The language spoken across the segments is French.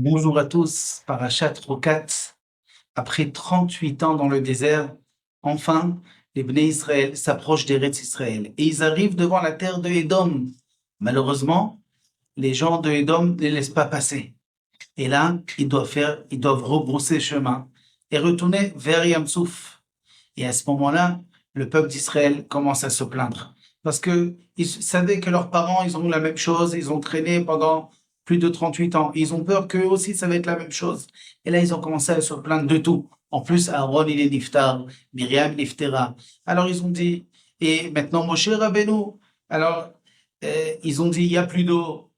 Bonjour à tous, Parashat Rokat. Après 38 ans dans le désert, enfin, les Bnei Israël s'approchent d'Eretz Israël et ils arrivent devant la terre de Édom. Malheureusement, les gens de Édom ne les laissent pas passer. Et là, ils doivent rebrousser chemin et retourner vers Yamsouf. Et à ce moment-là, le peuple d'Israël commence à se plaindre. Parce que ils savaient que leurs parents, ils ont eu la même chose, ils ont traîné pendant plus de 38 ans. Ils ont peur qu'eux aussi, ça va être la même chose. Et là, ils ont commencé à se plaindre de tout. En plus, Aaron, il est niftar, Myriam, niftera. Alors, ils ont dit, et maintenant, Moshe Rabbeinu. Alors, ils ont dit, il n'y a plus d'eau,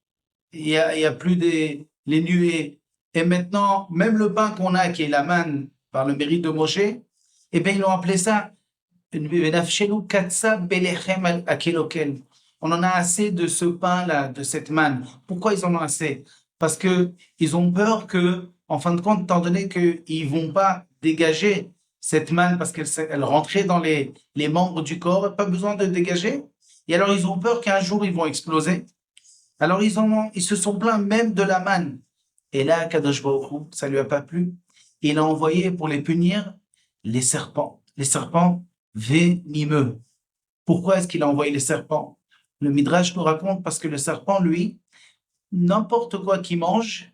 il y a plus les nuées. Et maintenant, même le pain qu'on a, qui est la manne, par le mérite de Moshe, eh bien, ils l'ont appelé ça on en a assez de ce pain-là, de cette manne. Pourquoi ils en ont assez? Parce que ils ont peur que, en fin de compte, étant donné qu'ils vont pas dégager cette manne parce qu'elle rentrait dans les membres du corps, pas besoin de dégager. Et alors, ils ont peur qu'un jour, ils vont exploser. Alors, ils se sont plaints même de la manne. Et là, Kadosh Baruch Hu, ça lui a pas plu. Il a envoyé pour les punir les serpents. Les serpents venimeux. Pourquoi est-ce qu'il a envoyé les serpents? Le Midrash nous raconte parce que le serpent, lui, n'importe quoi qu'il mange,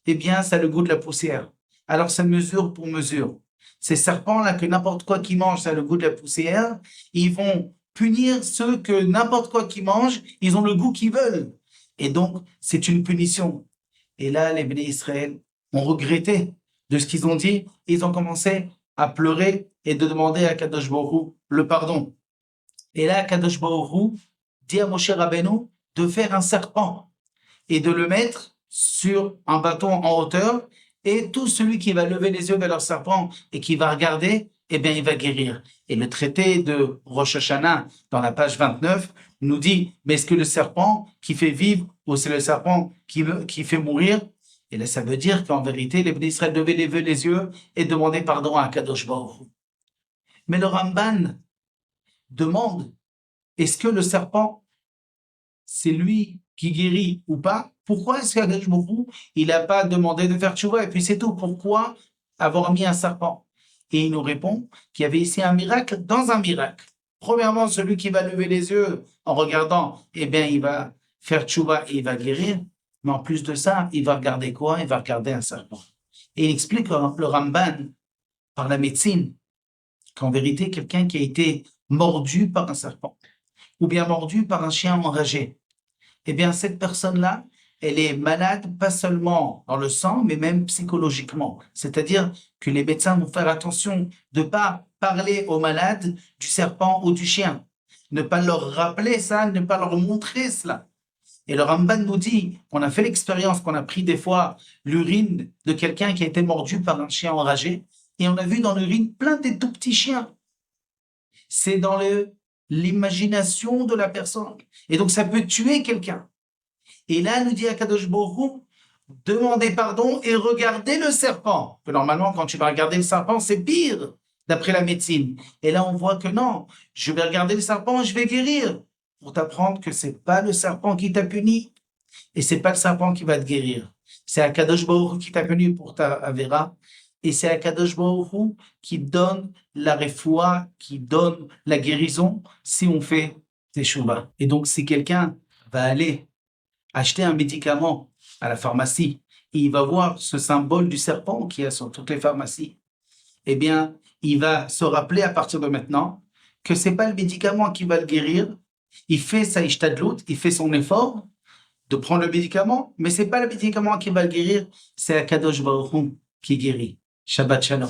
eh bien, ça a le goût de la poussière. Alors, ça mesure pour mesure. Ces serpents-là, que n'importe quoi qu'ils mangent, ça a le goût de la poussière, ils vont punir ceux que n'importe quoi qu'ils mangent, ils ont le goût qu'ils veulent. Et donc, c'est une punition. Et là, les bénis Israël ont regretté de ce qu'ils ont dit. Ils ont commencé à pleurer et de demander à Kadosh Baruch Hu le pardon. Et là, Kadosh Baruch Hu dit à Moshe Rabbeinu de faire un serpent et de le mettre sur un bâton en hauteur, et tout celui qui va lever les yeux vers le serpent et qui va regarder, eh bien, il va guérir. Et le traité de Rosh Hashanah, dans la page 29, nous dit, mais est-ce que le serpent qui fait vivre ou c'est le serpent qui fait mourir? Et là, ça veut dire qu'en vérité, les Bnei Israël devaient lever les yeux et demander pardon à Kadosh Baruch Hu. Mais le Ramban demande, est-ce que le serpent, c'est lui qui guérit ou pas? Pourquoi est-ce qu'Akadosh Baruch Hu, il n'a pas demandé de faire tchouva et puis c'est tout? Pourquoi avoir mis un serpent? Et il nous répond qu'il y avait ici un miracle dans un miracle. Premièrement, celui qui va lever les yeux en regardant, eh bien, il va faire tchouva et il va guérir. Mais en plus de ça, il va regarder quoi? Il va regarder un serpent. Et il explique le Ramban par la médecine qu'en vérité, quelqu'un qui a été mordu par un serpent ou bien mordu par un chien enragé, eh bien, cette personne-là, elle est malade, pas seulement dans le sang, mais même psychologiquement. C'est-à-dire que les médecins vont faire attention de ne pas parler aux malades du serpent ou du chien, ne pas leur rappeler ça, ne pas leur montrer cela. Et le Ramban nous dit qu'on a fait l'expérience, qu'on a pris des fois l'urine de quelqu'un qui a été mordu par un chien enragé, et on a vu dans l'urine plein de tout petits chiens. C'est dans l'imagination de la personne. Et donc, ça peut tuer quelqu'un. Et là, nous dit Akadosh Baruch Hu, demandez pardon et regardez le serpent. Que normalement, quand tu vas regarder le serpent, c'est pire, d'après la médecine. Et là, on voit que non, je vais regarder le serpent et je vais guérir. Pour t'apprendre que c'est pas le serpent qui t'a puni et c'est pas le serpent qui va te guérir. C'est Akadosh Baruch Hu qui t'a puni pour ta Avera. Et c'est Akadosh Baruch Hu qui donne la refoua, qui donne la guérison si on fait teshuva. Et donc, si quelqu'un va aller acheter un médicament à la pharmacie et il va voir ce symbole du serpent qui est sur toutes les pharmacies, eh bien, il va se rappeler à partir de maintenant que c'est pas le médicament qui va le guérir. Il fait sa ishtadlout, il fait son effort de prendre le médicament, mais c'est pas le médicament qui va le guérir, c'est Akadosh Baruch Hu qui guérit. Shabbat Shalom.